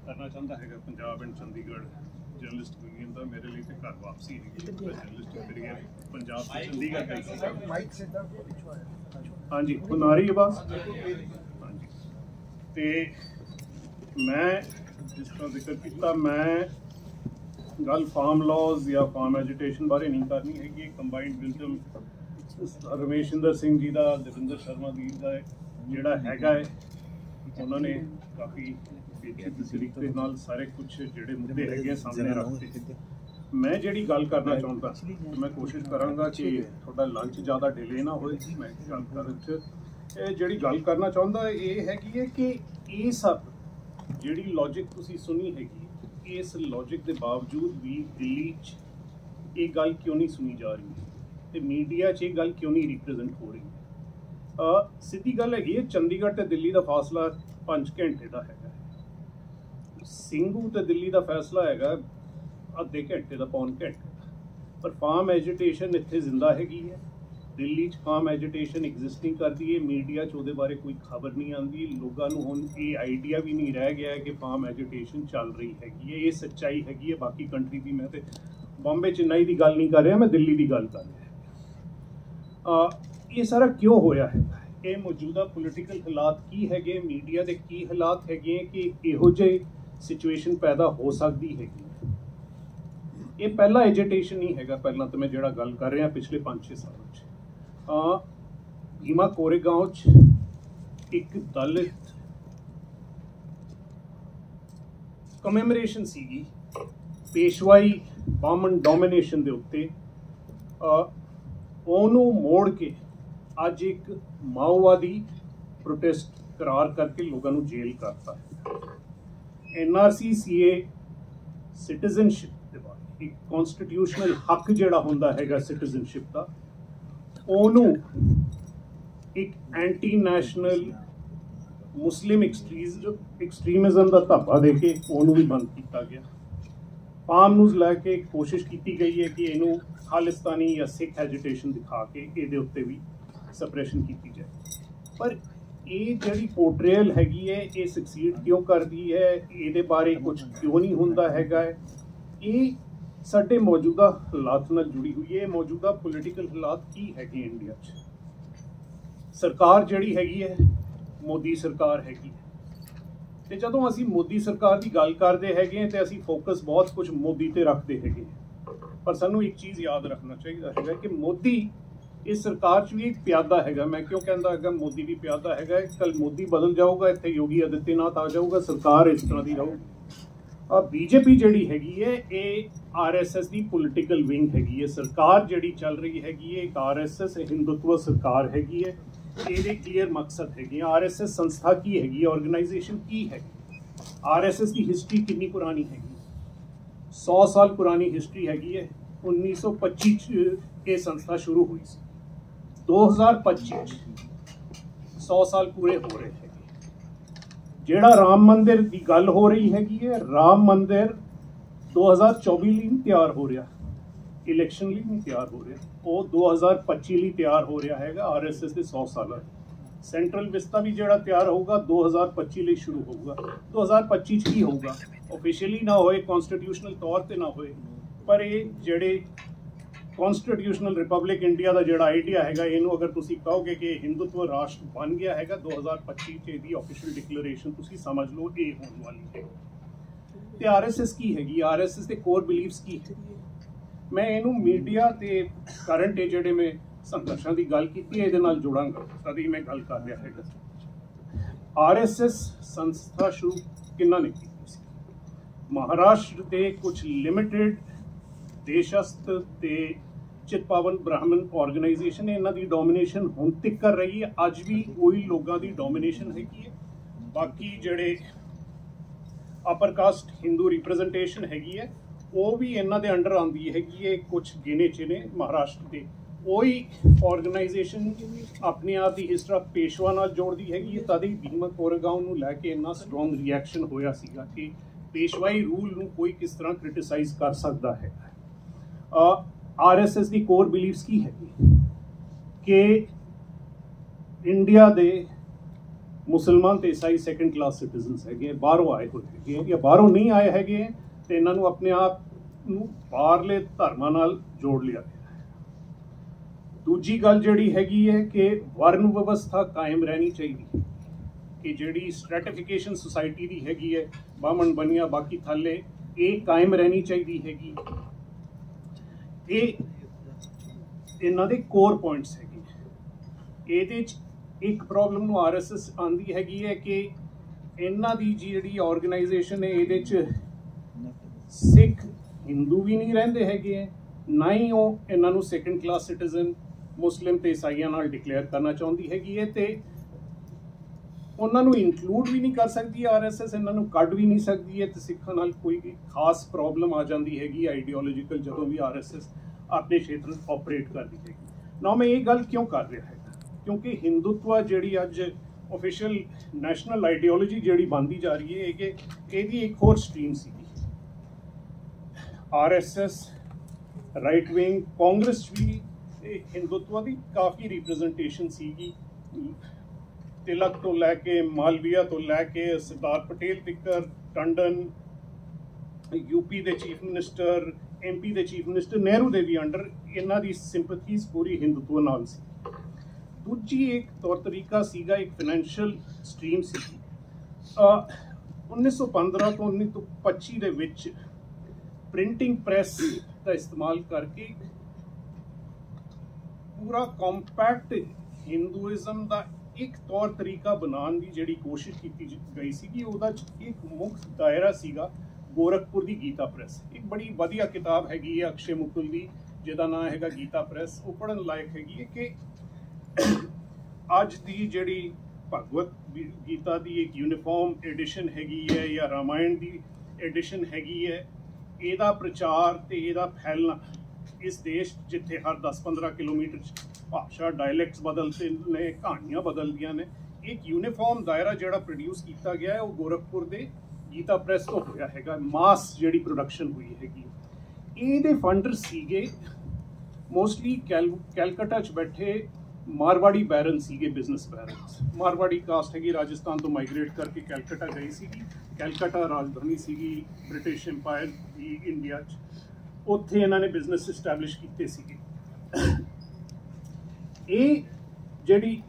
करना चाहता है Punjab and Chandigarh journalist union का मेरे लिए तो घर वापसी है जर्नलिस्ट करियर पंजाब से चंडीगढ़ गई। हाँ जी सुन आ रही है बात। हाँ जी तो मैं जिस तरह जिक्र किया मैं गल फार्म लॉज या फार्म एजुटेशन बारे नहीं करनी है। कंबाइंड विजडम रमेशिंदर सिंह जी का दविंदर शर्मा जी का जोड़ा है उन्होंने काफ़ी तरीके के नाल सारे कुछ जोड़े मुद्दे है सामने रखते। मैं जी गल करना चाहता तो मैं कोशिश कराँगा कि थोड़ा लंच ज़्यादा डिले ना होए। मैं गल कर जी गल करना चाहता ये हैगी है कि ये सब जी लॉजिक तुसी सुनी हैगी इस लॉजिक के बावजूद भी दिल्ली ये गल क्यों नहीं सुनी जा रही तो मीडिया ये गल क्यों नहीं रिप्रजेंट हो रही। सीधी गल है चंडीगढ़ तो दिल्ली का फासला 5 घंटे का है। ਸਿੰਘੂ तो दिल्ली का फैसला है अद्धे घंटे का पौन घंटे पर फार्म एजुटेशन इत्थे जिंदा हैगी है। दिल्ली फार्म एजुटेशन एग्जिस्टिंग करती है मीडिया वो बारे कोई खबर नहीं आती। लोगों को हुण ये आइडिया भी नहीं रह गया है कि फार्म एजुटेशन चल रही हैगी है। ये सच्चाई हैगी है। बाकी कंट्री की मैं तो बॉम्बे चेन्नई की गल नहीं कर रहा मैं दिल्ली की गल कर रहा। ये सारा क्यों होया है ये मौजूदा पोलिटिकल हालात की है मीडिया के की हालात है कि इहो जे सिचुएशन पैदा हो सकती है। ये पहला एजिटेशन नहीं है। पहला तो मैं जो गल कर रहा पिछले 5-6 सालों भीमा कोरेगांव एक दलित कमेमोरेशन सीगी पेशवाई बामन डोमिनेशन के उत्ते ओनू मोड़ के अज एक माओवादी प्रोटेस्ट करार करके लोगों को जेल करता है। NRC CA सिटीजनशिप एक कॉन्स्टिट्यूशनल हक जोड़ा होंदा हैगा सिटीजनशिप का ओनू एक एंटी नैशनल मुस्लिम एक्सट्रीमिज्म का धाबा दे के ओनू भी बंद किया गया। फार्म न्यूज़ लैके कोशिश की गई है कि इनू खालिस्तानी या सिख एजुटेशन दिखा के ये उत्ते भी सप्रेशन की जाए पर ये जी पोर्ट्रेयल हैगी है ये सक्सीड क्यों करती है ये बारे कुछ क्यों नहीं होंदा हैगा। ये साडे मौजूदा हालात नाल जुड़ी हुई है। मौजूदा पोलिटिकल हालात की हैगी इंडिया सरकार जिहड़ी हैगी है मोदी सरकार हैगी ते जदों असीं मोदी सरकार की गल करते हैं तो असीं फोकस बहुत कुछ मोदी ते रखते हैं पर सानू एक चीज़ याद रखना चाहिए है कि मोदी इस सरकार भी एक प्यादा है। मैं क्यों कहता है मोदी भी प्यादा है। कल मोदी बदल जाऊगा इत्थे योगी आदित्यनाथ आ जाऊगा सरकार इस तरह की रहूगी। बीजेपी जिहड़ी हैगी है ये RSS की पोलिटिकल विंग हैगी है। सरकार जिहड़ी चल रही हैगी है एक RSS हिंदुत्व सरकार हैगी है। ये क्लीयर मकसद हैगी RSS संस्था की हैगी ऑर्गेनाइजेशन की है। RSS की हिस्ट्री कितनी पुरानी हैगी 100 साल पुरानी हिस्ट्री हैगी है। 1925 ये संस्था शुरू हुई 2025 100 साल पूरे हो रहे हैं। जेड़ा राम मंदिर की गल हो रही हैगी है राम मंदिर 2024 लिए तैयार हो रहा इलैक्शन लिए नहीं तैयार हो रहा वो 2025 लिए तैयार हो रहा है। RSS के 100 साल सेंट्रल विस्ता भी जोड़ा तैयार होगा 2025 लिए शुरू होगा। 2025 ही होगा ऑफिशियली ना होए कॉन्स्टिट्यूशनल तौर पर ना होए पर ये जेड़े कॉन्स्टिट्यूशनल रिपब्लिक इंडिया का जोड़ा आइडिया है इनू अगर तुसी कहोगे कि हिंदुत्व राष्ट्र बन गया है 2025 की ऑफिशियल डिक्लेरेशन तुसी समझ लो ये होने वाली है। तो RSS की हैगी RSS के कोर बिलीव्स की है। मैं इनू मीडिया ते करंट जेडे में संघर्षां की गल की ये जोड़ांगा तभी मैं गल कर रहा है। RSS संस्था शुरू किन्ना ने की महाराष्ट्र के कुछ लिमिटेड देशस्थ ते चितपावन ब्राह्मण ऑर्गेनाइजेशन इन्हां दी डोमिनेशन हुण तक कर रही है। अज भी वही लोगों की डोमिनेशन हैगी है। बाकी जिहड़े अपर कास्ट हिंदू रिप्रजेंटेशन हैगी है वो भी इन्हां दे अंडर आंदी हैगी है। कुछ गिने चिने महाराष्ट्र के वही ऑर्गेनाइजेशन अपने आप की हिस्ट्री पेशवा नाल जोड़ती हैगी है। तद ही भीमा कोरेगांव नूं लैके इन्ना स्ट्रोंग रिएक्शन होया सीगा कि पेशवाई रूल नूं कोई किस तरह क्रिटिसाइज कर सकता है। RSS की कोर बिलीव्स की है कि इंडिया दे मुसलमान तो ईसाई सैकेंड क्लास सिटीजनस है, बाहरों आए हुए है या बाहरों नहीं आए है, तो इन्हों अपने आप बाहरले धर्मां नाल जोड़ लिया गया। दूजी गल जिहड़ी हैगी है कि वर्ण व्यवस्था कायम रहनी चाहिए, कि जिहड़ी स्ट्रैटिफिकेशन सोसाइटी की हैगी है, बामन बनिया बाकी थल्ले, ये कायम रहनी चाहिए हैगी। ये इन्हां दे कोर पॉइंट्स हैगे। ये एक प्रॉब्लम नूं RSS आंदी हैगी है कि इन्हां दी जिहड़ी ऑर्गेनाइजेशन है, ये सिख हिंदू भी नहीं रहिंदे हैगे, ना ही वो इन्हां नूं सैकेंड क्लास सिटीजन मुस्लिम ते ईसाइयां नाल डिक्लेयर करना चाहुंदी हैगी है, ते उन्हां नूं इंक्लूड भी नहीं कर सकती RSS, इन्हां नूं कढ भी नहीं सकती है, तो सिखां नाल कोई खास प्रॉब्लम आ जाती हैगी आइडियोलॉजिकल जदों भी RSS अपने क्षेत्र ऑपरेट करती हैगी। ना मैं ये गल क्यों कर रहा है, क्योंकि हिंदुत्व जिहड़ी अज ऑफिशियल नैशनल आइडियोलॉजी जिहड़ी बनती जा रही है कि इहदी एक होर स्ट्रीम सी RSS राइट विंग कांग्रेस भी हिंदुत्व की काफ़ी रिप्रजेंटेशन सीगी, तिलक तो लैके मालवीया तो लैके सरदार पटेल तिकर, टंडन यूपी के चीफ मिनिस्टर, MP के चीफ मिनिस्टर नेहरू के भी अंडर इन्हां दी सिंपथीज पूरी हिंदुत्व नाल सी। दूजी एक तौर तरीका सीगा, एक फाइनैंशियल स्ट्रीम सी। 1915 तो 1925 दे विच प्रिंटिंग प्रैस का इस्तेमाल करके पूरा कॉम्पैक्ट हिंदुइज्म का एक तौर तरीका बनाने की जिहड़ी कोशिश की गई सी, उहदा एक मुख्य दायरा सीगा गोरखपुर की गीता प्रैस। एक बड़ी वधिया किताब हैगी है अक्षय मुकुल की, जिहदा नाम हैगा गीता प्रैस। वो पढ़न लायक हैगी है कि अज की जिहड़ी भगवत गीता की एक यूनीफॉर्म एडिशन हैगी है या रामायण की एडिशन हैगी है, इहदा प्रचार ते इहदा फैलना इस देश जिथे हर 10-15 किलोमीटर भाषा डायलैक्ट्स बदलते ने, कहानियां बदलदियां ने, एक यूनीफॉर्म दायरा जिहड़ा प्रोड्यूस किया गया है वो गोरखपुर के गीता प्रैस तो होया हैगा। मास जिहड़ी प्रोडक्शन हुई हैगी, इहदे फंडर सीगे मोस्टली कैलकटा च बैठे मारवाड़ी बैरन सीगे, बिजनेस बैरन। मारवाड़ी कास्ट हैगी राजस्थान तो माइग्रेट करके कैलकटा गई सीगी, कैलकटा राजधानी सीगी ब्रिटिश एम्पायर की इंडिया च, उत्थे इन्हां ने बिजनेस इस्टैबलिश कीते सीगे। ये जिहड़ी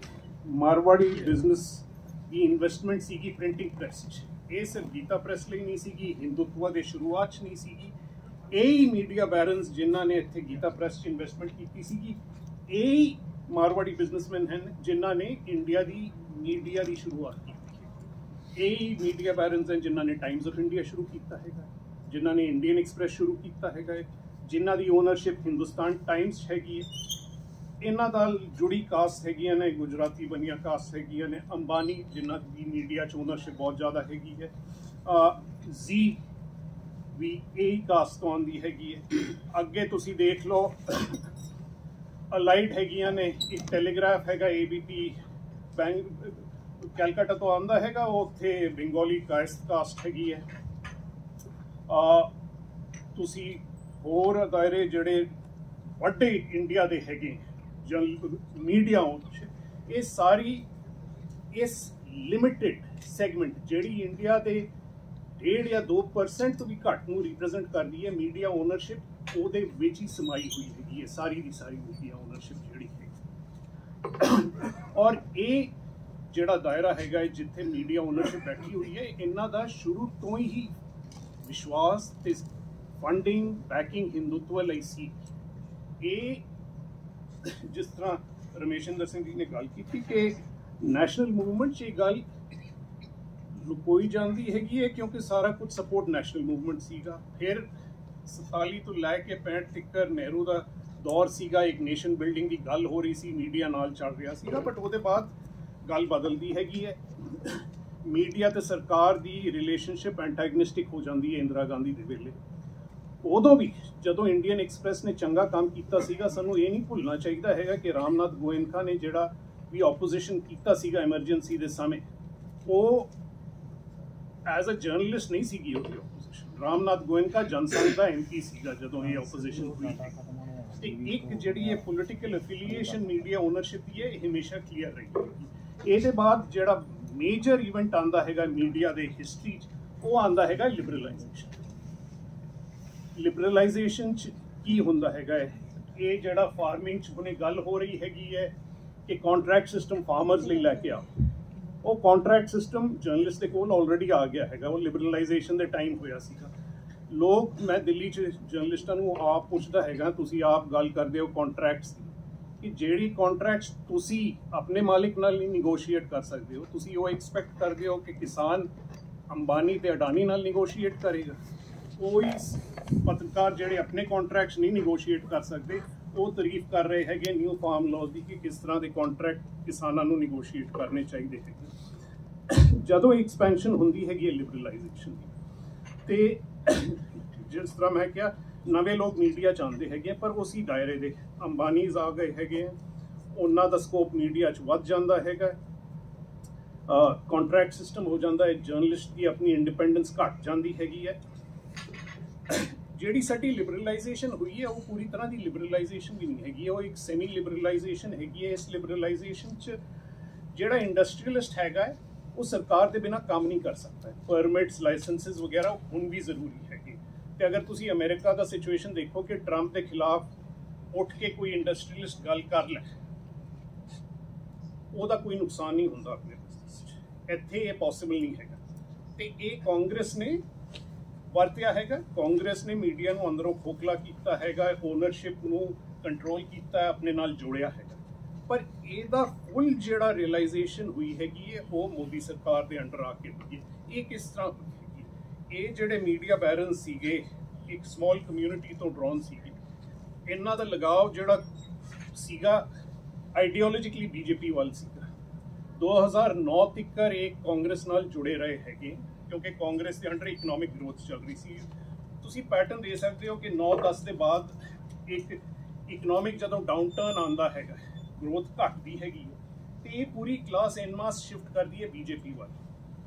मारवाड़ी बिजनेस की इन्वेस्टमेंट सीगी प्रिंटिंग प्रैस च, ये सिर्फ गीता प्रैस लिए नहीं सीगी, हिंदुत्व के शुरुआत च नहीं सीगी। यही मीडिया बैरन्स जिन्हां ने इत्थे गीता प्रैस च इन्वेस्टमेंट की सीगी, यही मारवाड़ी बिजनेसमैन हैं जिन्हां ने इंडिया की मीडिया की शुरुआत की। यही मीडिया बैरन्स हैं जिन्हां ने टाइम्स ऑफ इंडिया शुरू किया है, जिन्हां ने इंडियन एक्सप्रैस शुरू किया है, जिन्हां की ओनरशिप हिंदुस्तान टाइम्स हैगी है। इन्हां नाल जुड़ी कास्ट हैगियां ने गुजराती बनिया कास्ट हैगियां ने, अंबानी जिन्हां की मीडिया च ओनरशिप बहुत ज़्यादा हैगी है, जी भी यही कास्ट तो आंदी हैगी है। अगे तुसी देख लो अलाइड हैगियां ने, एक टैलीग्राफ हैगा ABP कैलकटा तो आंदा हैगा, उत्थे बंगाली कास्ट हैगी है। तुसी होर दायरे जिहड़े वड्डे इंडिया दे हैगे जन मीडिया, ये सारी इस लिमिटेड सैगमेंट जिहड़ी इंडिया के 1.5 या 2% तो भी घट नूं रिप्रजेंट करती है मीडिया ओनरशिप, ਉਹਦੇ ਵਿੱਚ ही समाई हुई हैगी है सारी की सारी मीडिया ओनरशिप जिहड़ी है। और ये जिहड़ा दायरा हैगा जिथे मीडिया ओनरशिप बैठी हुई है, इन्हां दा शुरू तो ही विश्वास ते फंडिंग बैकिंग हिंदुत्व लई सी। जिस तरह रमेशिंदर सिंह जी ने गल की थी कि नैशनल मूवमेंट च गल लुकोई जाती हैगी है, क्योंकि सारा कुछ सपोर्ट नैशनल मूवमेंट सीगा। फिर 47 तो लैके 65 तक नेहरू का दौर सीगा, एक नेशन बिल्डिंग की गल हो रही सी, मीडिया नाल चल रहा सीगा, बट उसके बाद गल बदलती हैगी है। मीडिया ते सरकार की रिलेशनशिप एंटागनिस्टिक हो जाती है इंदिरा गांधी के वेले। उदों भी जदों इंडियन एक्सप्रैस ने चंगा काम किया सीगा, सानू ये नहीं भुलना चाहिए हैगा कि रामनाथ गोयनका ने जिहड़ा भी ऑपोजिशन किया सीगा एमरजेंसी के समय, वो एज अ जर्नलिस्ट नहीं सीगी उसकी ऑपोजिशन। रामनाथ गोयनका जनसंघ का MP सीगा जदों ये ऑपोजिशन हुई थी। एक जिहड़ी पोलिटिकल एफिलीएशन मीडिया ओनरशिप ही है हमेशा क्लीयर रही। ये बाद जिहड़ा ਮੇਜਰ ਇਵੈਂਟ ਆਉਂਦਾ ਹੈਗਾ ਮੀਡੀਆ ਦੇ ਹਿਸਟਰੀ 'ਚ, ਉਹ ਆਉਂਦਾ ਹੈਗਾ ਲਿਬਰਲਾਈਜੇਸ਼ਨ। ਲਿਬਰਲਾਈਜੇਸ਼ਨ 'ਚ ਕੀ ਹੁੰਦਾ ਹੈਗਾ ਹੈ, ਇਹ ਜਿਹੜਾ ਫਾਰਮਿੰਗ 'ਚ ਹੁਣੇ ਗੱਲ ਹੋ ਰਹੀ ਹੈਗੀ ਹੈ ਕਿ ਕੌਂਟਰੈਕਟ ਸਿਸਟਮ ਫਾਰਮਰਸ ਲਈ ਲੈ ਕੇ ਆਓ, ਉਹ ਕੌਂਟਰੈਕਟ ਸਿਸਟਮ ਜਰਨਲਿਸਟ ਦੇ ਕੋਲ ਆਲਰੇਡੀ ਆ ਗਿਆ ਹੈਗਾ, ਉਹ ਲਿਬਰਲਾਈਜੇਸ਼ਨ ਦੇ ਟਾਈਮ ਹੋਇਆ ਸੀਗਾ। ਲੋਕ, ਮੈਂ ਦਿੱਲੀ 'ਚ ਜਰਨਲਿਸਟਾਂ ਨੂੰ ਆਪ ਪੁੱਛਦਾ ਹੈਗਾ, ਤੁਸੀਂ ਆਪ ਗੱਲ ਕਰਦੇ ਹੋ ਕੌਂਟਰੈਕਟਸ ਦੀ, ਕਿ ਜਿਹੜੀ ਕੌਂਟਰੈਕਟਸ ਤੁਸੀਂ ਆਪਣੇ ਮਾਲਿਕ ਨਾਲ ਨਹੀਂ ਨਿਗੋਸ਼ੀਏਟ ਕਰ ਸਕਦੇ ਹੋ, ਤੁਸੀਂ ਉਹ ਐਕਸਪੈਕਟ ਕਰਦੇ ਹੋ ਕਿ ਕਿਸਾਨ ਅੰਬਾਨੀ ਤੇ ਅਡਾਨੀ ਨਾਲ ਨਿਗੋਸ਼ੀਏਟ ਕਰੇਗਾ। ਕੋਈ ਪੱਤਰਕਾਰ ਜਿਹੜੇ ਆਪਣੇ ਕੌਂਟਰੈਕਟਸ ਨਹੀਂ ਨਿਗੋਸ਼ੀਏਟ ਕਰ ਸਕਦੇ, ਉਹ ਤਾਰੀਫ ਕਰ ਰਹੇ ਹੈਗੇ ਨਿਊ ਫਾਰਮ ਲਾਅ ਦੀ ਕਿ ਕਿਸ ਤਰ੍ਹਾਂ ਦੇ ਕੌਂਟਰੈਕਟ ਕਿਸਾਨਾਂ ਨੂੰ ਨਿਗੋਸ਼ੀਏਟ ਕਰਨੇ ਚਾਹੀਦੇ ਹੈਗੇ। ਜਦੋਂ ਐਕਸਪੈਂਸ਼ਨ ਹੁੰਦੀ ਹੈਗੀ ਹੈ ਲਿਬਰਲਾਈਜੇਸ਼ਨ ਦੀ, ਤੇ ਜਿਸ ਤਰ੍ਹਾਂ ਮੈਂ ਕਿਹਾ ਨਵੇਂ ਲੋਕ ਮੀਡੀਆ ਚਾਹੁੰਦੇ ਹੈਗੇ, ਪਰ ਉਸੇ ਦਾਇਰੇ ਦੇ ਅੰਬਾਨੀਜ਼ ਆ ਗਏ ਹੈਗੇ, ਉਹਨਾਂ ਦਾ ਸਕੋਪ ਮੀਡੀਆ 'ਚ ਵੱਧ ਜਾਂਦਾ ਹੈਗਾ, ਕੌਂਟਰੈਕਟ ਸਿਸਟਮ ਹੋ ਜਾਂਦਾ ਹੈ, ਜਰਨਲਿਸਟ ਦੀ ਆਪਣੀ ਇੰਡੀਪੈਂਡੈਂਸ ਘੱਟ ਜਾਂਦੀ ਹੈਗੀ ਹੈ। ਜਿਹੜੀ ਸਾਡੀ ਲਿਬਰਲਾਈਜੇਸ਼ਨ ਹੋਈ ਹੈ ਉਹ ਪੂਰੀ ਤਰ੍ਹਾਂ ਦੀ ਲਿਬਰਲਾਈਜੇਸ਼ਨ ਵੀ ਨਹੀਂ ਹੈਗੀ, ਉਹ ਇੱਕ ਸੈਮੀ ਲਿਬਰਲਾਈਜੇਸ਼ਨ ਹੈਗੀ ਹੈ। ਇਸ ਲਿਬਰਲਾਈਜੇਸ਼ਨ 'ਚ ਜਿਹੜਾ ਇੰਡਸਟਰੀਅਲਿਸਟ ਹੈਗਾ ਹੈ ਉਹ ਸਰਕਾਰ ਦੇ ਬਿਨਾਂ ਕੰਮ ਨਹੀਂ ਕਰ ਸਕਦਾ, ਪਰਮਿਟਸ ਲਾਇਸੈਂਸਿਸ ਵਗੈਰਾ ਹੁਣ ਵੀ ਜ਼ਰੂਰੀ ਹੈਗੇ। ਤੇ ਅਗਰ ਤੁਸੀਂ ਅਮਰੀਕਾ ਦਾ ਸਿਚੁਏਸ਼ਨ ਦੇਖੋ ਕਿ ਟਰੰਪ ਦੇ ਖਿਲਾਫ ਉੱਠ ਕੇ ਕੋਈ ਇੰਡਸਟਰੀਅਲਿਸਟ ਗੱਲ ਕਰ ਲੈ, ਉਹਦਾ ਕੋਈ ਨੁਕਸਾਨ ਨਹੀਂ ਹੁੰਦਾ ਆਪਣੇ ਬਿਜ਼ਨਸ 'ਚ। ਇੱਥੇ ਇਹ ਪੋਸੀਬਲ ਨਹੀਂ ਹੈਗਾ, ਤੇ ਇਹ ਕਾਂਗਰਸ ਨੇ ਵਰਤਿਆ ਹੈਗਾ। ਕਾਂਗਰਸ ਨੇ ਮੀਡੀਆ ਨੂੰ ਅੰਦਰੋਂ ਖੋਖਲਾ ਕੀਤਾ ਹੈਗਾ, ਓਨਰਸ਼ਿਪ ਨੂੰ ਕੰਟਰੋਲ ਕੀਤਾ, ਆਪਣੇ ਨਾਲ ਜੋੜਿਆ ਹੈਗਾ। ਪਰ ਇਹਦਾ ਫੁੱਲ ਜਿਹੜਾ ਰਿਅਲਾਈਜੇਸ਼ਨ ਹੋਈ ਹੈਗੀ ਹੈ ਉਹ ਮੋਦੀ ਸਰਕਾਰ ਦੇ ਅੰਡਰ ਆ ਕੇ ਹੋਈ ਹੈ। ਇਹ ਕਿਸ ਤਰ੍ਹਾਂ ਹੋਈ ਹੈ? ਇਹ ਜਿਹੜੇ ਮੀਡੀਆ ਬੈਰਨ ਸੀਗੇ, ਇੱਕ ਸਮਾਲ ਕਮਿਊਨਿਟੀ ਤੋਂ ਡਰਾਉਣ ਸੀਗੇ, ਇਹਨਾਂ ਦਾ ਲਗਾਵ ਜਿਹੜਾ ਸੀਗਾ ਆਈਡੀਓਲੋਜਿਕਲੀ ਬੀਜੇਪੀ ਵੱਲ ਸੀਗਾ। 2009 ਤੱਕ ਇਹ ਕਾਂਗਰਸ ਨਾਲ ਜੁੜੇ ਰਹੇ ਹੈਗੇ, ਕਿਉਂਕਿ ਕਾਂਗਰਸ ਦੇ ਅੰਡਰ ਇਕਨੋਮਿਕ ਗਰੋਥ ਚੱਲ ਰਹੀ ਸੀ। ਤੁਸੀਂ ਪੈਟਰਨ ਦੇ ਸਕਦੇ ਹੋ ਕਿ 9-10 ਦੇ ਬਾਅਦ ਇੱਕ ਇਕਨੋਮਿਕ ਜਦੋਂ ਡਾਊਨ ਟਰਨ ਆਉਂਦਾ ਹੈਗਾ, ਗਰੋਥ ਘਟਦੀ ਹੈਗੀ ਹੈ, ਤੇ ਇਹ ਪੂਰੀ ਕਲਾਸ ਐਨ ਮਾਸ ਸ਼ਿਫਟ ਕਰਦੀ ਹੈ ਬੀਜੇਪੀ ਵੱਲ।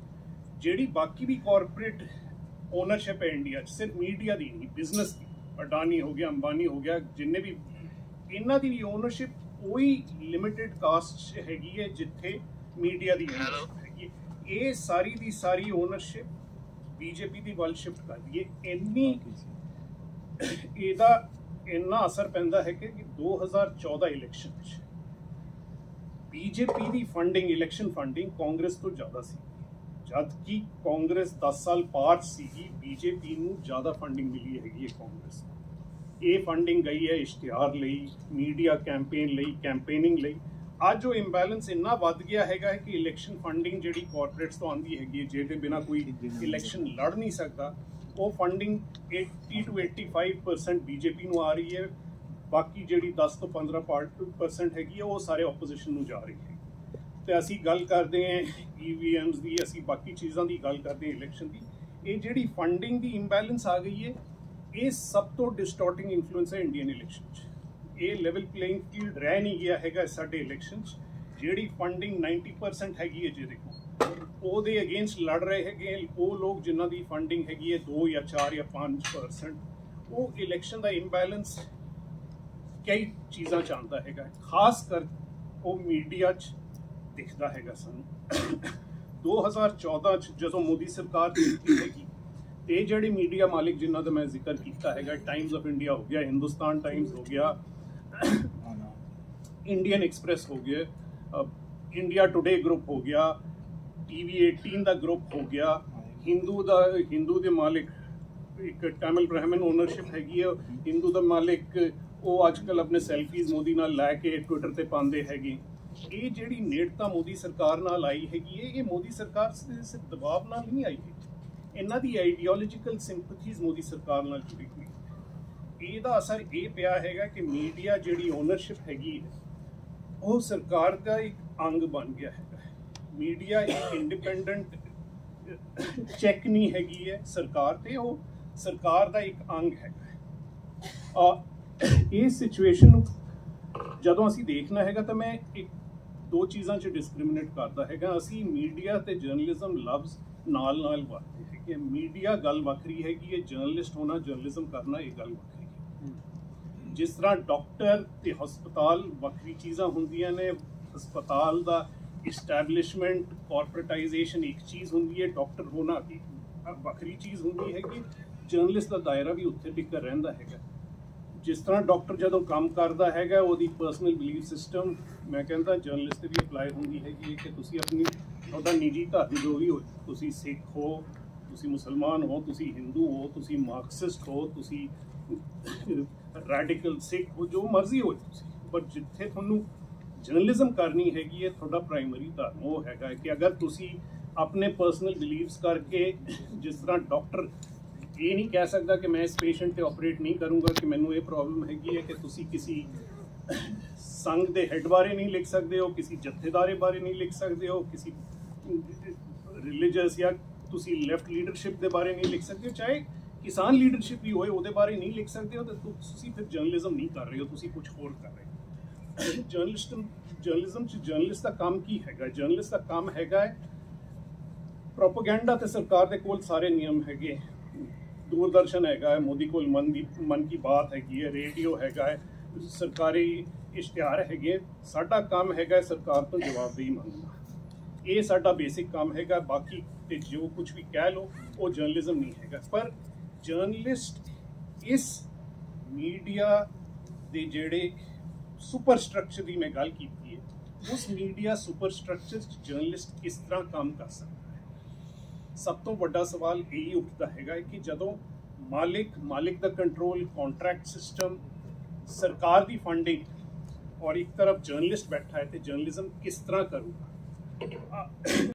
ਜਿਹੜੀ ਬਾਕੀ ਵੀ ਕਾਰਪੋਰੇਟ ਓਨਰਸ਼ਿਪ ਹੈ ਇੰਡੀਆ 'ਚ, ਸਿਰਫ ਮੀਡੀਆ ਦੀ ਨਹੀਂ, ਬਿਜ਼ਨਸ ਦੀ, ਅਡਾਨੀ ਹੋ ਗਿਆ, ਅੰਬਾਨੀ ਹੋ ਗਿਆ, ਜਿੰਨੇ ਵੀ, ਇਹਨਾਂ ਦੀ ਵੀ ਓਨਰਸ਼ਿਪ ਉਹੀ ਲਿਮਿਟਿਡ ਕਾਸਟ 'ਚ ਹੈਗੀ ਹੈ ਜਿੱਥੇ ਮੀਡੀਆ ਦੀ ਓਨਰਸ਼ਿਪ ਹੈਗੀ ਹੈ। ਇਹ ਸਾਰੀ ਦੀ ਸਾਰੀ ਓਨਰਸ਼ਿਪ ਬੀਜੇਪੀ ਦੀ ਵੱਲ ਸ਼ਿਫਟ ਕਰਦੀ ਹੈ। ਇਹਦਾ ਇੰਨਾ ਅਸਰ ਪੈਂਦਾ ਹੈ ਕਿ 2014 ਇਲੈਕਸ਼ਨ 'ਚ ਬੀਜੇਪੀ ਦੀ ਫੰਡਿੰਗ, ਇਲੈਕਸ਼ਨ ਫੰਡਿੰਗ ਕਾਂਗਰਸ ਤੋਂ ਜ਼ਿਆਦਾ ਸੀ। ਜਦ ਕਿ ਕਾਂਗਰਸ 10 ਸਾਲ ਪਾਰ ਸੀਗੀ, ਬੀਜੇਪੀ ਨੂੰ ਜ਼ਿਆਦਾ ਫੰਡਿੰਗ ਮਿਲੀ ਹੈਗੀ ਹੈ ਕਾਂਗਰਸ ਨੂੰ। ਇਹ ਫੰਡਿੰਗ ਗਈ ਹੈ ਇਸ਼ਤਿਹਾਰ ਲਈ, ਮੀਡੀਆ ਕੈਂਪੇਨ ਲਈ, ਕੈਂਪੇਨਿੰਗ ਲਈ। ਅੱਜ ਉਹ ਇੰਬੈਲੈਂਸ ਇੰਨਾ ਵੱਧ ਗਿਆ ਹੈਗਾ ਕਿ ਇਲੈਕਸ਼ਨ ਫੰਡਿੰਗ ਜਿਹੜੀ ਕਾਰਪੋਰੇਟਸ ਤੋਂ ਆਉਂਦੀ ਹੈਗੀ ਹੈ, ਜਿਹਦੇ ਬਿਨਾਂ ਕੋਈ ਇਲੈਕਸ਼ਨ ਲੜ ਨਹੀਂ ਸਕਦਾ, ਉਹ ਫੰਡਿੰਗ 80 to 85% ਬੀਜੇਪੀ ਨੂੰ ਆ ਰਹੀ ਹੈ। ਬਾਕੀ ਜਿਹੜੀ 10 ਤੋਂ 15% ਹੈਗੀ ਹੈ ਉਹ ਸਾਰੇ ਆਪੋਜੀਸ਼ਨ ਨੂੰ ਜਾ ਰਹੀ ਹੈ। ਤੇ ਅਸੀਂ ਗੱਲ ਕਰਦੇ ਹਾਂ EVMs ਦੀ, ਅਸੀਂ ਬਾਕੀ ਚੀਜ਼ਾਂ ਦੀ ਗੱਲ ਕਰਦੇ ਹਾਂ ਇਲੈਕਸ਼ਨ ਦੀ। ਇਹ ਜਿਹੜੀ ਫੰਡਿੰਗ ਦੀ ਇੰਬੈਲੈਂਸ ਆ ਗਈ ਹੈ, ਇਹ ਸਭ ਤੋਂ ਡਿਸਟੋਰਟਿੰਗ ਇਨਫਲੂਐਂਸ ਹੈ ਇੰਡੀਅਨ ਇਲੈਕਸ਼ਨ 'ਚ। ਇਹ ਲੈਵਲ ਪਲੇਇੰਗ ਫੀਲਡ ਰਹਿ ਨਹੀਂ ਗਿਆ ਹੈਗਾ ਸਾਡੇ ਇਲੈਕਸ਼ਨ 'ਚ। ਜਿਹੜੀ ਫੰਡਿੰਗ 90% ਹੈਗੀ ਹੈ ਜਿਹਦੇ ਕੋਲ, ਉਹਦੇ ਅਗੇਂਸਟ ਲੜ ਰਹੇ ਹੈਗੇ ਉਹ ਲੋਕ ਜਿਨ੍ਹਾਂ ਦੀ ਫੰਡਿੰਗ ਹੈਗੀ ਹੈ 2 ਜਾਂ 4 ਜਾਂ 5%। ਉਹ ਇਲੈਕਸ਼ਨ ਦਾ ਇੰਬੈਲੈਂਸ ਕਈ ਚੀਜ਼ਾਂ ਚਾਹੁੰਦਾ ਹੈਗਾ, ਖਾਸ ਕਰ ਉਹ ਮੀਡੀਆ 'ਚ ਦਿਖਦਾ ਹੈਗਾ ਸਾਨੂੰ। 2014 'ਚ ਜਦੋਂ ਮੋਦੀ ਸਰਕਾਰ ਦਿੱਤੀ ਹੈਗੀ, ਤੇ ਜਿਹੜੇ ਮੀਡੀਆ ਮਾਲਿਕ ਜਿਨ੍ਹਾਂ ਦਾ ਮੈਂ ਜ਼ਿਕਰ ਕੀਤਾ ਹੈਗਾ, ਟਾਈਮਜ਼ ਆਫ ਇੰਡੀਆ ਹੋ ਗਿਆ, ਹਿੰਦੁਸਤਾਨ ਟਾਈਮਜ਼ ਹੋ ਗਿਆ, ਇੰਡੀਅਨ ਐਕਸਪ੍ਰੈਸ ਹੋ ਗਿਆ, ਇੰਡੀਆ ਟੁਡੇ ਗਰੁੱਪ ਹੋ ਗਿਆ, TV 18 ਦਾ ਗਰੁੱਪ ਹੋ ਗਿਆ, ਹਿੰਦੂ ਦੇ ਮਾਲਿਕ ਇੱਕ ਟੈਮਿਲ ਬ੍ਰਾਹਮਣ ਓਨਰਸ਼ਿਪ ਹੈਗੀ ਹੈ, ਹਿੰਦੂ ਦਾ ਮਾਲਿਕ, ਉਹ ਅੱਜ ਕੱਲ੍ਹ ਆਪਣੇ ਸੈਲਫੀਜ਼ ਮੋਦੀ ਨਾਲ ਲੈ ਕੇ ਟਵਿੱਟਰ ਤੇ ਪਾਉਂਦੇ ਹੈਗੇ। ਇਹ ਜਿਹੜੀ ਨੇੜਤਾ ਮੋਦੀ ਸਰਕਾਰ ਨਾਲ ਆਈ ਹੈਗੀ ਹੈ, ਇਹ ਮੋਦੀ ਸਰਕਾਰ ਸਿਰਫ ਦਬਾਅ ਨਾਲ ਨਹੀਂ ਆਈ ਹੈ, ਇਹਨਾਂ ਦੀ ਆਈਡੀਓਲੋਜੀਕਲ ਸਿੰਪਥੀਜ਼ ਮੋਦੀ ਸਰਕਾਰ ਨਾਲ ਜੁੜੀ ਹੋਈ। ਇਹਦਾ ਅਸਰ ਇਹ ਪਿਆ ਹੈਗਾ ਕਿ ਮੀਡੀਆ ਜਿਹੜੀ ਓਨਰਸ਼ਿਪ ਹੈਗੀ ਹੈ ਉਹ ਸਰਕਾਰ ਦਾ ਇੱਕ ਅੰਗ ਬਣ ਗਿਆ ਹੈਗਾ। ਮੀਡੀਆ ਇੱਕ ਇੰਡੀਪੈਂਡੈਂਟ ਚੈੱਕ ਨਹੀਂ ਹੈਗੀ ਹੈ ਸਰਕਾਰ ਤੇ, ਉਹ ਸਰਕਾਰ ਦਾ ਇੱਕ ਅੰਗ ਹੈਗਾ। ਇਹ ਸਿਚੁਏਸ਼ਨ ਨੂੰ ਜਦੋਂ ਅਸੀਂ ਦੇਖਣਾ ਹੈਗਾ ਤਾਂ ਮੈਂ ਦੋ ਚੀਜ਼ਾਂ 'ਚ ਡਿਸਕ੍ਰਿਮੀਨੇਟ ਕਰਦਾ ਹੈਗਾ। ਅਸੀਂ ਮੀਡੀਆ ਤੇ ਜਰਨਲਿਜ਼ਮ ਲਫ਼ਜ਼ ਨਾਲ ਵਰਤਦੇ ਹੈਗੇ। ਮੀਡੀਆ ਗੱਲ ਵੱਖਰੀ ਹੈਗੀ ਹੈ, ਜਰਨਲਿਸਟ ਹੋਣਾ, ਜਰਨਲਿਜ਼ਮ ਕਰਨਾ ਇਹ ਗੱਲ ਵੱਖਰੀ ਹੈ। ਜਿਸ ਤਰ੍ਹਾਂ ਡਾਕਟਰ ਤੇ ਹਸਪਤਾਲ ਵੱਖਰੀ ਚੀਜ਼ਾਂ ਹੁੰਦੀਆਂ ਨੇ, ਹਸਪਤਾਲ ਦਾ इस्टैबलिशमेंट कॉर्पोरेटाइजेशन एक चीज़ होंगी है, डॉक्टर होना की ਵੱਖਰੀ चीज़ होंगी है कि जर्नलिस्ट का दायरा भी उत्थे टिकर रहिंदा हैगा। जिस तरह डॉक्टर जदों काम करदा हैगा ओहदी पर्सनल बिलीफ सिस्टम मैं कहता जर्नलिस्ट भी अप्लाई होंदी हैगी कि तुसी अपनी तुहाडा निजी धर्म जो भी हो, तुसी सिख हो, तुसी मुसलमान हो, तुसी हिंदू हो, तुसी मार्क्सिस्ट हो, तुसी रैडिकल सिख हो, जो मर्जी हो तुसी, पर जिथे तुहानू जर्नलिज्म करनी हैगी है तुहाडा प्राइमरी धर्म वो हैगा कि अगर तुसी अपने पर्सनल बिलीव्स करके जिस तरह डॉक्टर ये नहीं कह सकता कि मैं इस पेशेंट पे ऑपरेट नहीं करूँगा कि मैनू ये प्रॉब्लम हैगी है कि तुसी किसी संघ के हेड बारे नहीं लिख सकते हो, किसी जत्थेदारे बारे नहीं लिख सकते हो, किसी रिलीजियस या तुसी लेफ्ट लीडरशिप के बारे नहीं लिख सकते हो, चाहे किसान लीडरशिप ही होए ਉਹਦੇ बारे नहीं लिख सकते हो, तो तुसी फिर जर्नलिज्म नहीं कर रहे हो, तुसी कुछ होर कर रहे हो। जर्नलिज्म च जर्नलिस्ट का काम की हैगा? जर्नलिस्ट का काम हैगा प्रोपोगेंडा ते सरकार दे कोल सारे नियम हैगे, दूरदर्शन हैगा है, मोदी कोल मन की बात हैगी है, रेडियो हैगा है, सरकारी इश्तिहार हैगे। साडा काम हैगा सरकार तो जवाबदेही मंगना, ये साडा बेसिक काम हैगा। बाकी ते जो कुछ भी कह लो वो जर्नलिज्म नहीं हैगा। पर जर्नलिस्ट इस मीडिया दे जेड़े सुपर स्ट्रक्चर की मैं गल की है, उस मीडिया सुपर स्ट्रक्चर जर्नलिस्ट किस तरह काम कर सकता है? सब तो बड़ा सवाल यही उठता है कि जदों मालिक का कंट्रोल, कॉन्ट्रैक्ट सिस्टम, सरकार की फंडिंग और एक तरफ जर्नलिस्ट बैठा है तो जर्नलिज्म किस तरह करूँगा?